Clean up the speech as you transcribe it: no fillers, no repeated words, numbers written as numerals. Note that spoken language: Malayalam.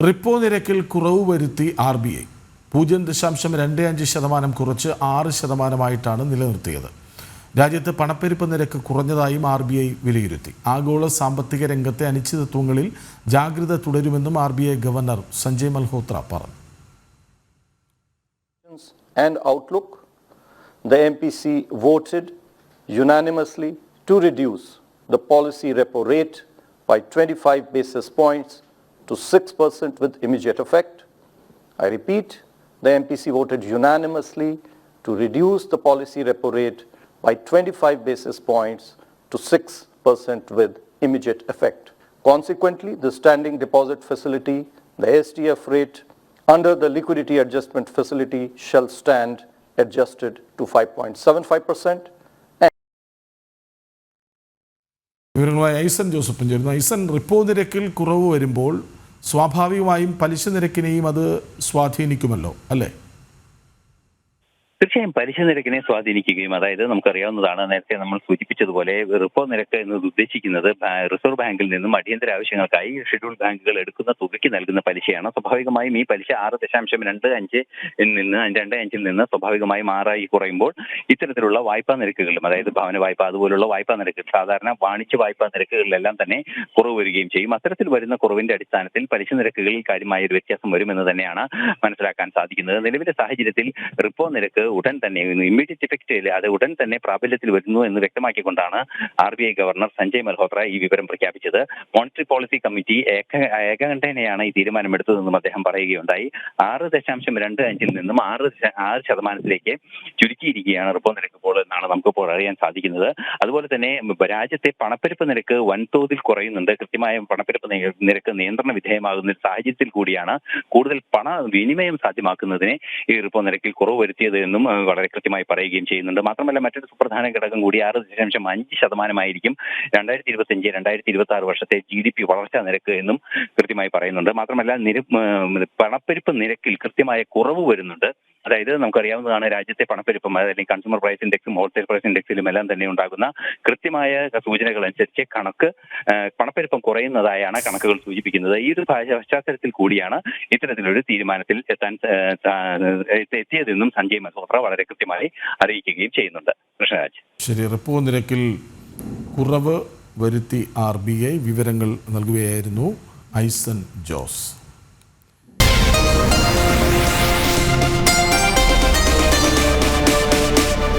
റിപ്പോ നിരക്കിൽ കുറവ് വരുത്തി RBI 0.25% കുറച്ച് 6% നിലനിർത്തിയത്. രാജ്യത്ത് പണപ്പെരുപ്പ നിരക്ക് കുറഞ്ഞതായും RBI വിലയിരുത്തി. ആഗോള സാമ്പത്തിക രംഗത്തെ അനിശ്ചിതത്വങ്ങളിൽ ജാഗ്രത തുടരുമെന്നും RBI ഗവർണർ സഞ്ജയ് മൽഹോത്ര പറഞ്ഞു. And outlook, the MPC voted unanimously to reduce the policy repo rate by 25 basis points to 6% with immediate effect. I repeat, the MPC voted unanimously to reduce the policy repo rate by 25 basis points to 6% with immediate effect. Consequently, the standing deposit facility, the SDF rate under the liquidity adjustment facility shall stand adjusted to 5.75%. വിവരങ്ങളുമായി ഐസൻ ജോസഫും ചേരുന്നു. ഐസൻ, റിപ്പോ നിരക്കിൽ കുറവ് വരുമ്പോൾ സ്വാഭാവികമായും പലിശ നിരക്കിനെയും അത് സ്വാധീനിക്കുമല്ലോ, അല്ലേ? തീർച്ചയായും പലിശ നിരക്കിനെ സ്വാധീനിക്കുകയും, അതായത് നമുക്കറിയാവുന്നതാണ്, നേരത്തെ നമ്മൾ സൂചിപ്പിച്ചതുപോലെ റിപ്പോ നിരക്ക് എന്നത് ഉദ്ദേശിക്കുന്നത് റിസർവ് ബാങ്കിൽ നിന്നും അടിയന്തര ആവശ്യങ്ങൾക്കായി ഷെഡ്യൂൾ ബാങ്കുകൾ എടുക്കുന്ന തുകയ്ക്ക് നൽകുന്ന പലിശയാണ്. സ്വാഭാവികമായും ഈ പലിശ 6.25 നിന്ന് സ്വാഭാവികമായും 6 കുറയുമ്പോൾ ഇത്തരത്തിലുള്ള വായ്പാ നിരക്കുകളിലും, അതായത് ഭവന വായ്പ അതുപോലുള്ള വായ്പാ നിരക്കുകൾ, സാധാരണ വാണിജ്യ വായ്പാ നിരക്കുകളിലെല്ലാം തന്നെ കുറവ് വരികയും ചെയ്യും. അത്തരത്തിൽ വരുന്ന കുറവിന്റെ അടിസ്ഥാനത്തിൽ പലിശ നിരക്കുകളിൽ കാര്യമായ ഒരു വ്യത്യാസം വരുമെന്ന് തന്നെയാണ് മനസ്സിലാക്കാൻ സാധിക്കുന്നത്. നിലവിലെ സാഹചര്യത്തിൽ റിപ്പോ നിരക്ക് ഉടൻ തന്നെ ഇമ്മീഡിയറ്റ് ഇഫക്റ്റിൽ അത് ഉടൻ തന്നെ പ്രാബല്യത്തിൽ വരുന്നു എന്ന് വ്യക്തമാക്കിക്കൊണ്ടാണ് RBI ഗവർണർ സഞ്ജയ് മൽഹോത്ര ഈ വിവരം പ്രഖ്യാപിച്ചത്. മോണിറ്ററി പോളിസി കമ്മിറ്റി ഏകകണ്ഠേനയാണ് ഈ തീരുമാനമെടുത്തതെന്നും അദ്ദേഹം പറയുകയുണ്ടായി. 6.25 നിന്നും 6% ചുരുക്കിയിരിക്കുകയാണ് റിപ്പോ നിരക്ക് ഇപ്പോൾ എന്നാണ് നമുക്കിപ്പോൾ അറിയാൻ സാധിക്കുന്നത്. അതുപോലെ തന്നെ രാജ്യത്തെ പണപ്പെരുപ്പ നിരക്ക് വൻതോതിൽ കുറയുന്നുണ്ട്. കൃത്യമായ പണപ്പെരുപ്പ നിരക്ക് നിയന്ത്രണ വിധേയമാകുന്ന ഒരു സാഹചര്യത്തിൽ കൂടിയാണ് കൂടുതൽ പണ വിനിമയം സാധ്യമാക്കുന്നതിനെ ഈ റിപ്പോ നിരക്കിൽ കുറവ് വരുത്തിയത് എന്നും വളരെ കൃത്യമായി പറയുകയും ചെയ്യുന്നുണ്ട്. മാത്രമല്ല, മറ്റൊരു സുപ്രധാന ഘടകം കൂടി 6.5% 2025-2026 വർഷത്തെ GDP വളർച്ചാ നിരക്ക് എന്നും കൃത്യമായി പറയുന്നുണ്ട്. മാത്രമല്ല, പണപ്പെരുപ്പ നിരക്കിൽ കൃത്യമായ കുറവ് വരുന്നുണ്ട്. അതായത് നമുക്കറിയാവുന്നതാണ്, രാജ്യത്തെ പണപ്പെരുപ്പം, അല്ലെങ്കിൽ കൺസ്യൂമർ പ്രൈസ് ഇൻഡെക്സും ഹോൾസെയിൽ പ്രൈസ് ഇൻഡെക്സിലും എല്ലാം തന്നെ ഉണ്ടാകുന്ന കൃത്യമായ സൂചനകൾ അനുസരിച്ച് പണപ്പെരുപ്പം കുറയുന്നതായാണ് കണക്കുകൾ സൂചിപ്പിക്കുന്നത്. ഈ ഒരു പശ്ചാത്തലത്തിൽ കൂടിയാണ് ഇത്തരത്തിലൊരു തീരുമാനത്തിൽ എത്തിയതെന്നും സഞ്ജയ് മൽഹോത്ര വളരെ കൃത്യമായി അറിയിക്കുകയും ചെയ്യുന്നുണ്ട്. കൃഷ്ണരാജ്. ശരി, റിപ്പോ നിരക്കിൽ കുറവ് വരുത്തി RBI വിവരങ്ങൾ നൽകുകയായിരുന്നു ഐസൻ ജോസ്.